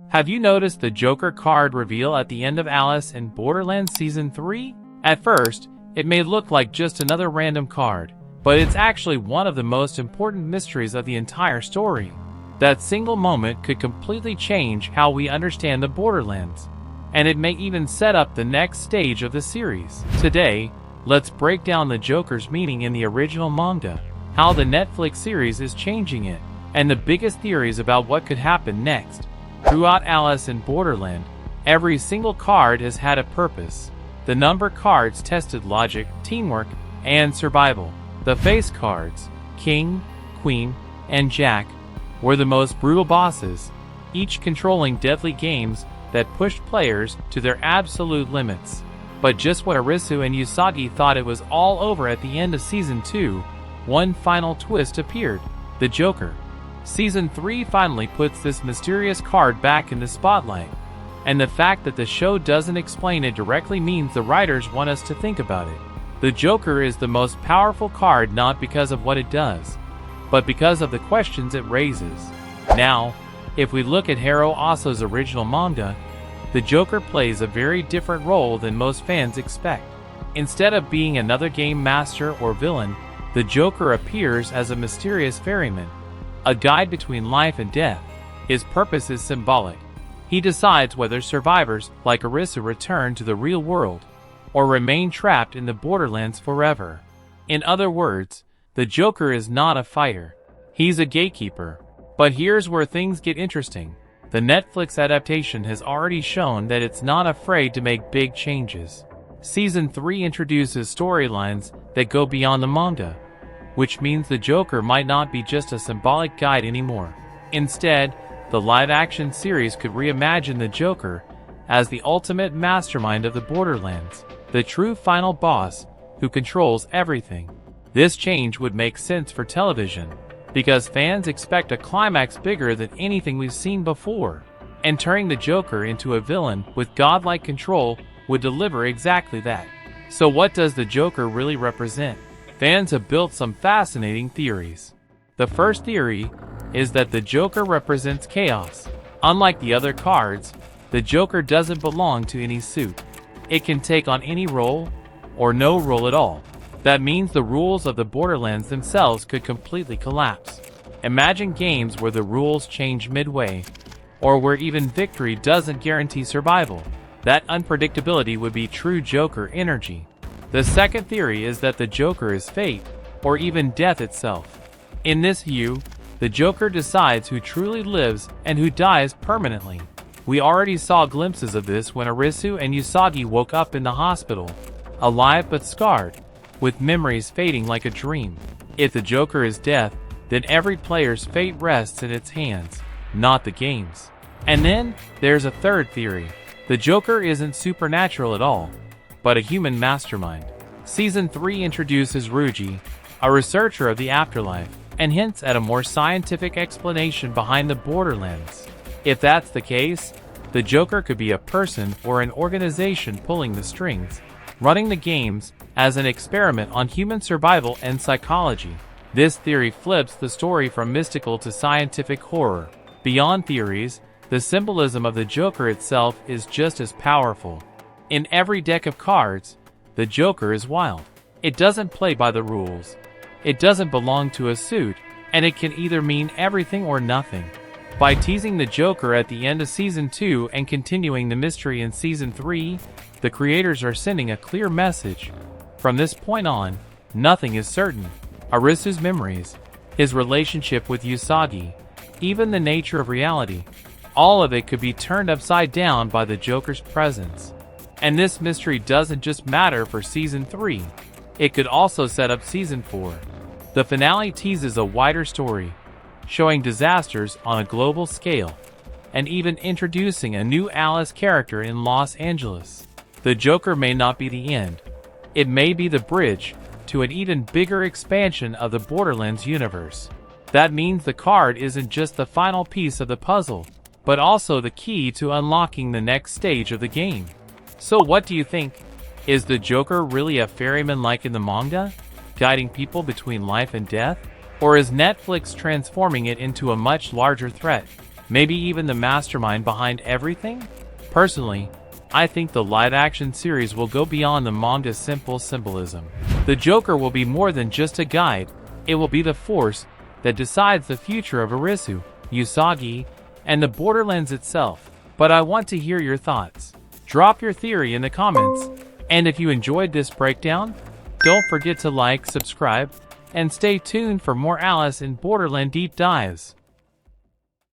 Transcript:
Have you noticed the Joker card reveal at the end of Alice in Borderlands Season 3? At first, it may look like just another random card, but it's actually one of the most important mysteries of the entire story. That single moment could completely change how we understand the Borderlands, and it may even set up the next stage of the series. Today, let's break down the Joker's meaning in the original manga, how the Netflix series is changing it, and the biggest theories about what could happen next. Throughout Alice in Borderland, every single card has had a purpose. The number cards tested logic, teamwork, and survival. The face cards, King, Queen, and Jack, were the most brutal bosses, each controlling deadly games that pushed players to their absolute limits. But just when Arisu and Usagi thought it was all over at the end of Season 2, one final twist appeared: the Joker. Season 3 finally puts this mysterious card back in the spotlight, and the fact that the show doesn't explain it directly means the writers want us to think about it. The Joker is the most powerful card not because of what it does, but because of the questions it raises. Now, if we look at Hiro Aso's original manga, the Joker plays a very different role than most fans expect. Instead of being another game master or villain, the Joker appears as a mysterious ferryman, a guide between life and death. His purpose is symbolic. He decides whether survivors like Arisu return to the real world or remain trapped in the Borderlands forever. In other words, the Joker is not a fighter. He's a gatekeeper. But here's where things get interesting. The Netflix adaptation has already shown that it's not afraid to make big changes. Season 3 introduces storylines that go beyond the manga, which means the Joker might not be just a symbolic guide anymore. Instead, the live-action series could reimagine the Joker as the ultimate mastermind of the Borderlands, the true final boss who controls everything. This change would make sense for television, because fans expect a climax bigger than anything we've seen before, and turning the Joker into a villain with godlike control would deliver exactly that. So what does the Joker really represent? Fans have built some fascinating theories. The first theory is that the Joker represents chaos. Unlike the other cards, the Joker doesn't belong to any suit. It can take on any role, or no role at all. That means the rules of the Borderlands themselves could completely collapse. Imagine games where the rules change midway, or where even victory doesn't guarantee survival. That unpredictability would be true Joker energy. The second theory is that the Joker is fate, or even death itself. In this view, the Joker decides who truly lives and who dies permanently. We already saw glimpses of this when Arisu and Usagi woke up in the hospital, alive but scarred, with memories fading like a dream. If the Joker is death, then every player's fate rests in its hands, not the game's. And then, there's a third theory. The Joker isn't supernatural at all, but a human mastermind. Season 3 introduces Ruji, a researcher of the afterlife, and hints at a more scientific explanation behind the Borderlands. If that's the case, the Joker could be a person or an organization pulling the strings, running the games as an experiment on human survival and psychology. This theory flips the story from mystical to scientific horror. Beyond theories, the symbolism of the Joker itself is just as powerful. In every deck of cards, the Joker is wild. It doesn't play by the rules. It doesn't belong to a suit, and it can either mean everything or nothing. By teasing the Joker at the end of Season 2 and continuing the mystery in Season 3, the creators are sending a clear message. From this point on, nothing is certain. Arisu's memories, his relationship with Usagi, even the nature of reality, all of it could be turned upside down by the Joker's presence. And this mystery doesn't just matter for Season 3. It could also set up Season 4. The finale teases a wider story, showing disasters on a global scale, and even introducing a new Alice character in Los Angeles. The Joker may not be the end. It may be the bridge to an even bigger expansion of the Borderlands universe. That means the card isn't just the final piece of the puzzle, but also the key to unlocking the next stage of the game. So what do you think? Is the Joker really a ferryman like in the manga, guiding people between life and death? Or is Netflix transforming it into a much larger threat? Maybe even the mastermind behind everything? Personally, I think the live-action series will go beyond the manga's simple symbolism. The Joker will be more than just a guide, it will be the force that decides the future of Arisu, Usagi, and the Borderlands itself. But I want to hear your thoughts. Drop your theory in the comments, and if you enjoyed this breakdown, don't forget to like, subscribe, and stay tuned for more Alice in Borderland deep dives.